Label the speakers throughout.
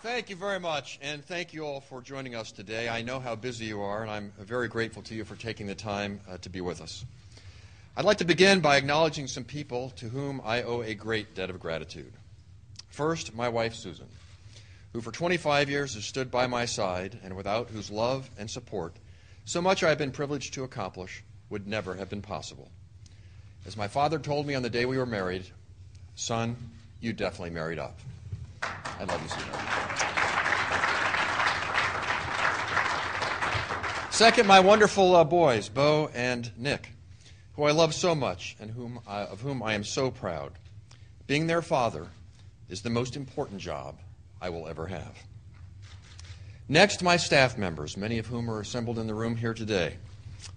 Speaker 1: Thank you very much, and thank you all for joining us today. I know how busy you are, and I'm very grateful to you for taking the time to be with us. I'd like to begin by acknowledging some people to whom I owe a great debt of gratitude. First, my wife, Susan, who for 25 years has stood by my side and without whose love and support so much I have been privileged to accomplish would never have been possible. As my father told me on the day we were married, son, you definitely married up. I love you, Susan. Second, my wonderful boys, Bo and Nick, who I love so much and of whom I am so proud. Being their father is the most important job I will ever have. Next, my staff members, many of whom are assembled in the room here today,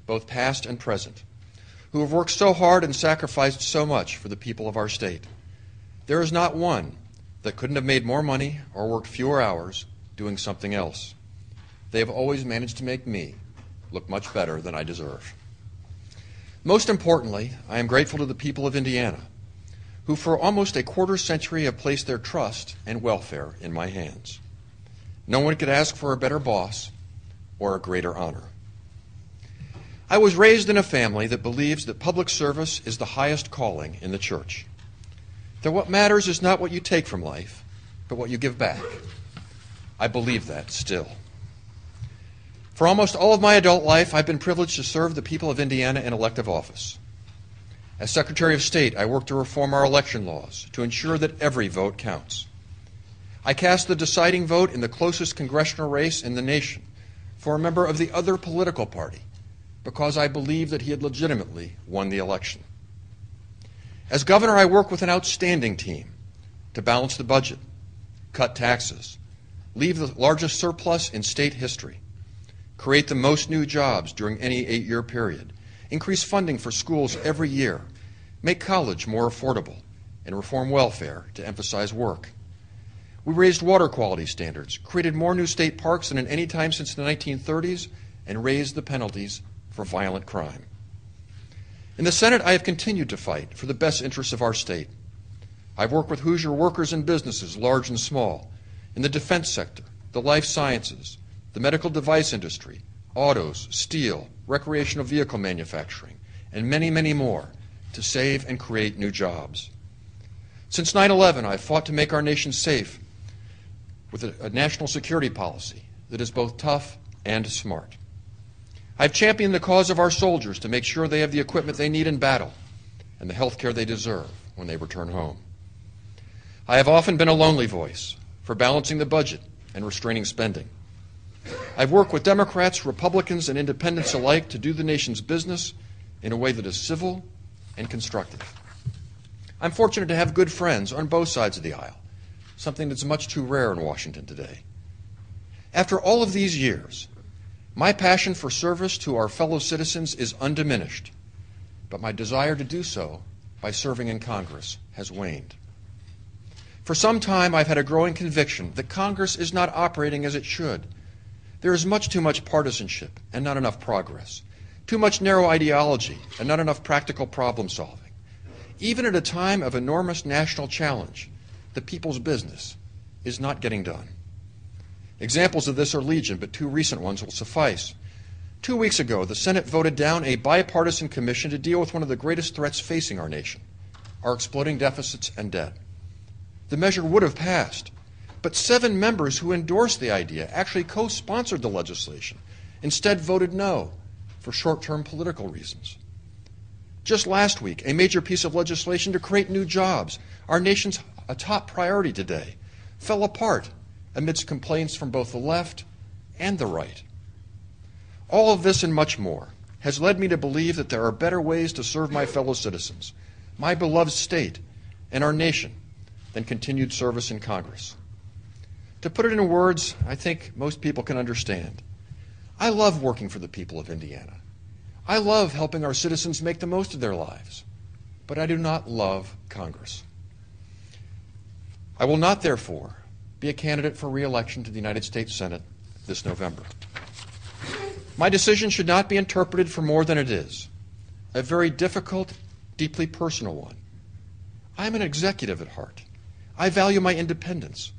Speaker 1: both past and present, who have worked so hard and sacrificed so much for the people of our state. There is not one that couldn't have made more money or worked fewer hours doing something else. They have always managed to make me look much better than I deserve. Most importantly, I am grateful to the people of Indiana, who for almost a quarter century have placed their trust and welfare in my hands. No one could ask for a better boss or a greater honor. I was raised in a family that believes that public service is the highest calling in the church. That what matters is not what you take from life, but what you give back. I believe that still. For almost all of my adult life, I've been privileged to serve the people of Indiana in elective office. As Secretary of State, I worked to reform our election laws to ensure that every vote counts. I cast the deciding vote in the closest congressional race in the nation for a member of the other political party because I believed that he had legitimately won the election. As governor, I work with an outstanding team to balance the budget, cut taxes, leave the largest surplus in state history, create the most new jobs during any 8-year period, increase funding for schools every year, make college more affordable, and reform welfare to emphasize work. We raised water quality standards, created more new state parks than at any time since the 1930s, and raised the penalties for violent crime. In the Senate, I have continued to fight for the best interests of our state. I've worked with Hoosier workers and businesses, large and small, in the defense sector, the life sciences, the medical device industry, autos, steel, recreational vehicle manufacturing, and many, many more to save and create new jobs. Since 9/11, I've fought to make our nation safe with a national security policy that is both tough and smart. I've championed the cause of our soldiers to make sure they have the equipment they need in battle and the health care they deserve when they return home. I have often been a lonely voice for balancing the budget and restraining spending. I've worked with Democrats, Republicans, and independents alike to do the nation's business in a way that is civil and constructive. I'm fortunate to have good friends on both sides of the aisle, something that's much too rare in Washington today. After all of these years, my passion for service to our fellow citizens is undiminished, but my desire to do so by serving in Congress has waned. For some time, I've had a growing conviction that Congress is not operating as it should. There is much too much partisanship and not enough progress, too much narrow ideology and not enough practical problem solving. Even at a time of enormous national challenge, the people's business is not getting done. Examples of this are legion, but 2 recent ones will suffice. 2 weeks ago, the Senate voted down a bipartisan commission to deal with one of the greatest threats facing our nation, our exploding deficits and debt. The measure would have passed, but 7 members who endorsed the idea actually co-sponsored the legislation, instead voted no for short-term political reasons. Just last week, a major piece of legislation to create new jobs, our nation's a top priority today, fell apart amidst complaints from both the left and the right. All of this and much more has led me to believe that there are better ways to serve my fellow citizens, my beloved state, and our nation than continued service in Congress. To put it in words I think most people can understand, I love working for the people of Indiana. I love helping our citizens make the most of their lives, but I do not love Congress. I will not, therefore, be a candidate for re-election to the United States Senate this November. My decision should not be interpreted for more than it is, a very difficult, deeply personal one. I'm an executive at heart. I value my independence.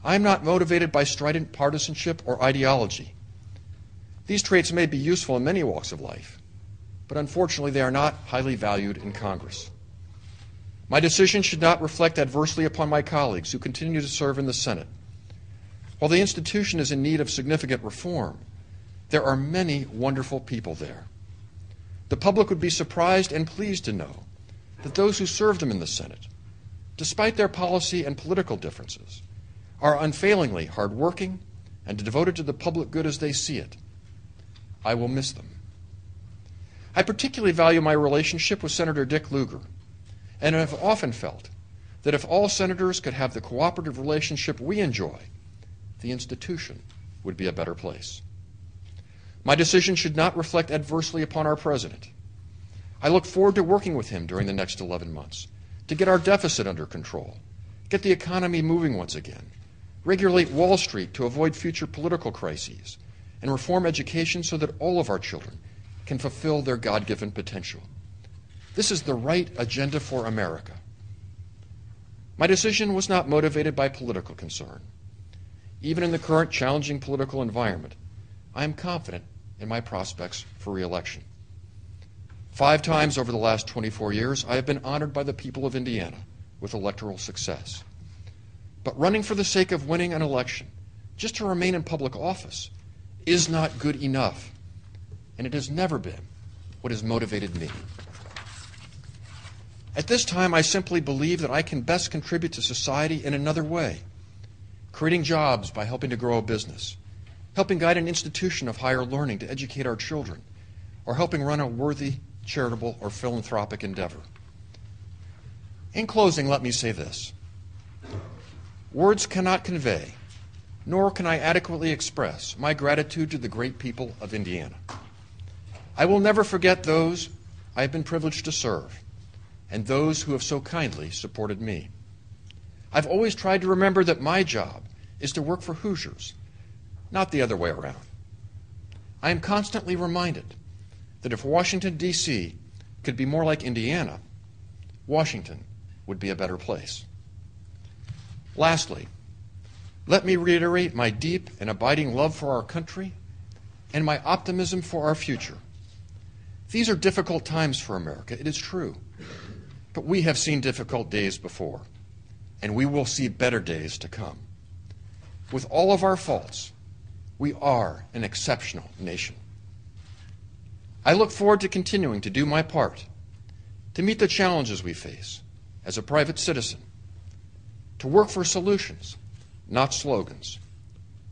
Speaker 1: I am not motivated by strident partisanship or ideology. These traits may be useful in many walks of life, but unfortunately they are not highly valued in Congress. My decision should not reflect adversely upon my colleagues who continue to serve in the Senate. While the institution is in need of significant reform, there are many wonderful people there. The public would be surprised and pleased to know that those who served them in the Senate, despite their policy and political differences, are unfailingly hardworking and devoted to the public good as they see it. I will miss them. I particularly value my relationship with Senator Dick Lugar, and have often felt that if all senators could have the cooperative relationship we enjoy, the institution would be a better place. My decision should not reflect adversely upon our president. I look forward to working with him during the next 11 months to get our deficit under control, get the economy moving once again, regulate Wall Street to avoid future political crises, and reform education so that all of our children can fulfill their God-given potential. This is the right agenda for America. My decision was not motivated by political concern. Even in the current challenging political environment, I am confident in my prospects for re-election. 5 times over the last 24 years, I have been honored by the people of Indiana with electoral success. But running for the sake of winning an election, just to remain in public office, is not good enough, and it has never been what has motivated me. At this time, I simply believe that I can best contribute to society in another way, creating jobs by helping to grow a business, helping guide an institution of higher learning to educate our children, or helping run a worthy, charitable, or philanthropic endeavor. In closing, let me say this. Words cannot convey, nor can I adequately express my gratitude to the great people of Indiana. I will never forget those I have been privileged to serve, and those who have so kindly supported me. I've always tried to remember that my job is to work for Hoosiers, not the other way around. I am constantly reminded that if Washington, D.C. could be more like Indiana, Washington would be a better place. Lastly, let me reiterate my deep and abiding love for our country and my optimism for our future. These are difficult times for America, it is true. But we have seen difficult days before, and we will see better days to come. With all of our faults, we are an exceptional nation. I look forward to continuing to do my part, to meet the challenges we face as a private citizen, to work for solutions, not slogans,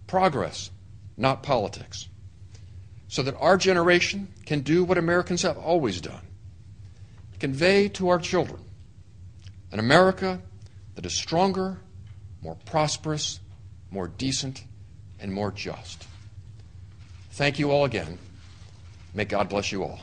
Speaker 1: progress, not politics, so that our generation can do what Americans have always done, convey to our children an America that is stronger, more prosperous, more decent, and more just. Thank you all again. May God bless you all.